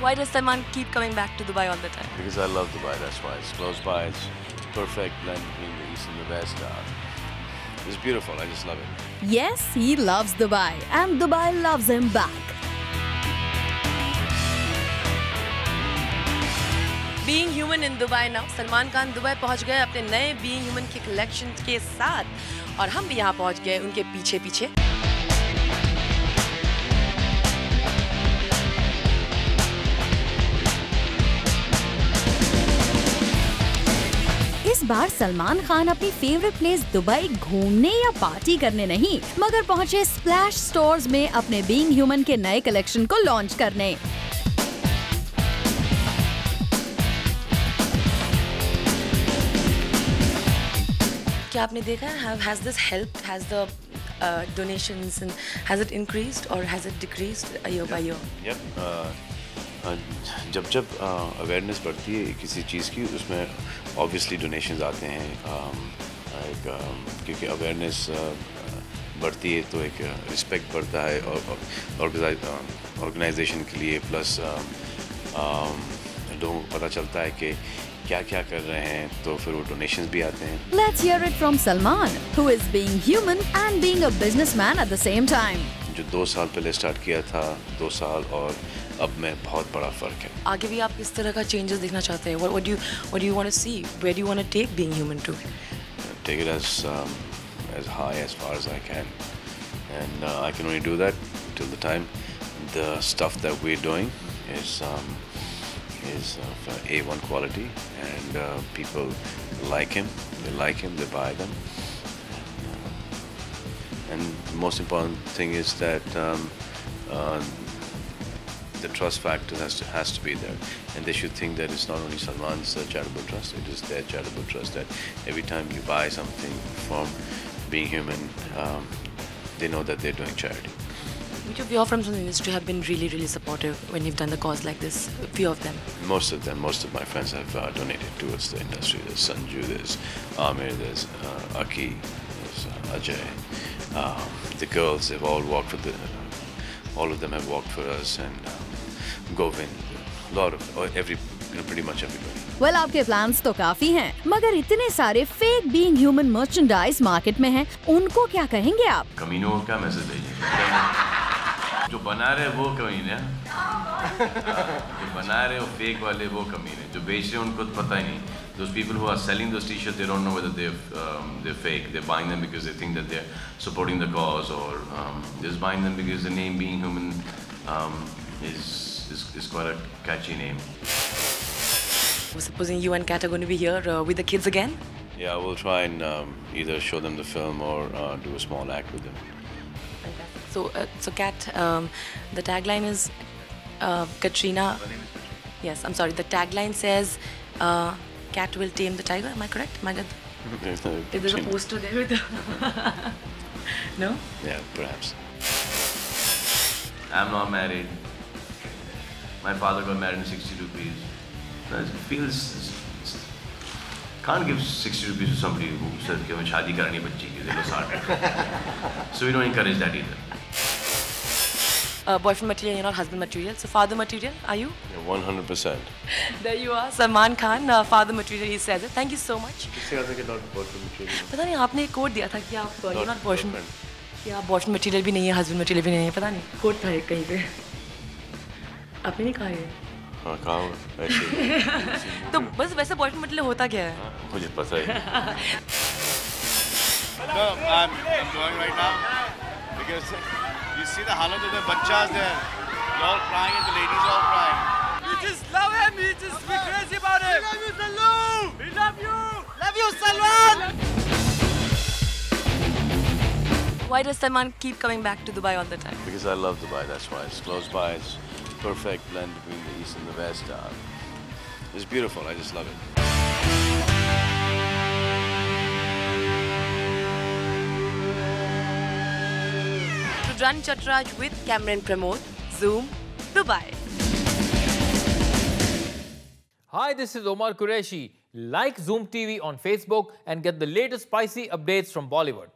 Why does Salman keep coming back to Dubai all the time? Because I love Dubai, that's why. It's close by, it's perfect blend between the east and the west. It's beautiful, I just love it. Yes, he loves Dubai and Dubai loves him back. Being Human in Dubai now. Salman Khan Dubai पहुंच गए अपने नए Being Human के collection के साथ और हम भी यहाँ पहुंच गए उनके पीछे पीछे। इस बार सलमान खान अपनी फेवरेट प्लेस दुबई घूमने या पार्टी करने नहीं, मगर पहुंचे स्प्लैश स्टोर्स में अपने बीइंग ह्यूमन के नए कलेक्शन को लॉन्च करने। क्या आपने देखा है? Has this helped? Has the donations and has it increased or has it decreased year by year? Yep. जब अवेयरनेस बढ़ती है किसी चीज़ की, उसमें ऑब्वियसली डोनेशंस आते हैं। क्योंकि अवेयरनेस बढ़ती है तो एक रिस्पेक्ट बढ़ता है ऑर्गेनाइजेशन के लिए, प्लस लोगों को पता चलता है कि क्या क्या कर रहे हैं, तो फिर वो डोनेशंस भी आते हैं। Let's hear it from Salman, who is being human and being a businessman at the same time. जो 2 साल पहले स्टार्ट किया था, 2 साल और अब में बहुत बड़ा फर्क है। आगे भी आप किस तरह का चेंजेस देखना चाहते हैं? What do you want to see? Where do you want to take Being Human to? Take it as high as far as I can, and I can only do that till the time the stuff that we're doing is of A1 quality, and people like him, they buy them, and the most important thing is that the trust factor has to be there, and they should think that it's not only Salman's charitable trust, it is their charitable trust, that every time you buy something from Being Human, they know that they're doing charity. Which of your friends from the industry have been really, really supportive when you've done the cause like this? A few of them. Most of my friends have donated towards the industry. There's Sanju, there's Amir, there's Aki, there's Ajay. The girls, they've all walked for all of them have walked for us, and Govind, pretty much everybody. Well, आपके plans तो काफी हैं, मगर इतने सारे fake being human merchandise market में हैं, उनको क्या कहेंगे आप? कमीनों को क्या मैसेज भेजेंगे? जो बना रहे वो कमीने, जो बना रहे वो फेक वाले वो कमीने, जो बेच रहे उनको तो पता ही नहीं। Those people who are selling those t-shirts, they don't know whether they're fake. They're buying them because they think that they're supporting the cause, or just buying them because the name Being Human is quite a catchy name. Supposing you and Kat are going to be here with the kids again? Yeah, we'll try and either show them the film or do a small act with them. So Kat, the tagline is Katrina. Yes, I'm sorry. The tagline says Kat will tame the tiger. Am I correct? Am I good? If there's a poster there with the no? Yeah, perhaps. I'm not married. My father got married in 60 rupees. It feels can't give 60 rupees to somebody who said कि मैं शादी करानी बच्ची की, they go 60. So we don't encourage that either. Boyfriend material, you're not husband material. So father material, are you? Yeah, 100%. There you are, Salman Khan, father material. He says it. Thank you so much. किससे कहते हैं कि not boyfriend material? पता नहीं, आपने एक code दिया था कि आप you're not boyfriend. कि आप boyfriend material भी नहीं है, husband material भी नहीं है. पता नहीं, कोड था एक कहीं पे. आपने नहीं कहा ये? हाँ, कहा ऐसे. तो बस वैसे boyfriend material होता क्या है? मुझे पता है. No, I'm going right now because you see the halat of the bachas there. They're all crying and the ladies are all crying. We just love him. We just be crazy about him. We love you, Sallu. We love you. Love you, Salman. Why does Salman keep coming back to Dubai all the time? Because I love Dubai, that's why. It's close by, it's perfect blend between the east and the west. It's beautiful, I just love it. To run Chatraj with Cameron Pramod, Zoom, Dubai. Hi, this is Omar Qureshi. Like Zoom TV on Facebook and get the latest spicy updates from Bollywood.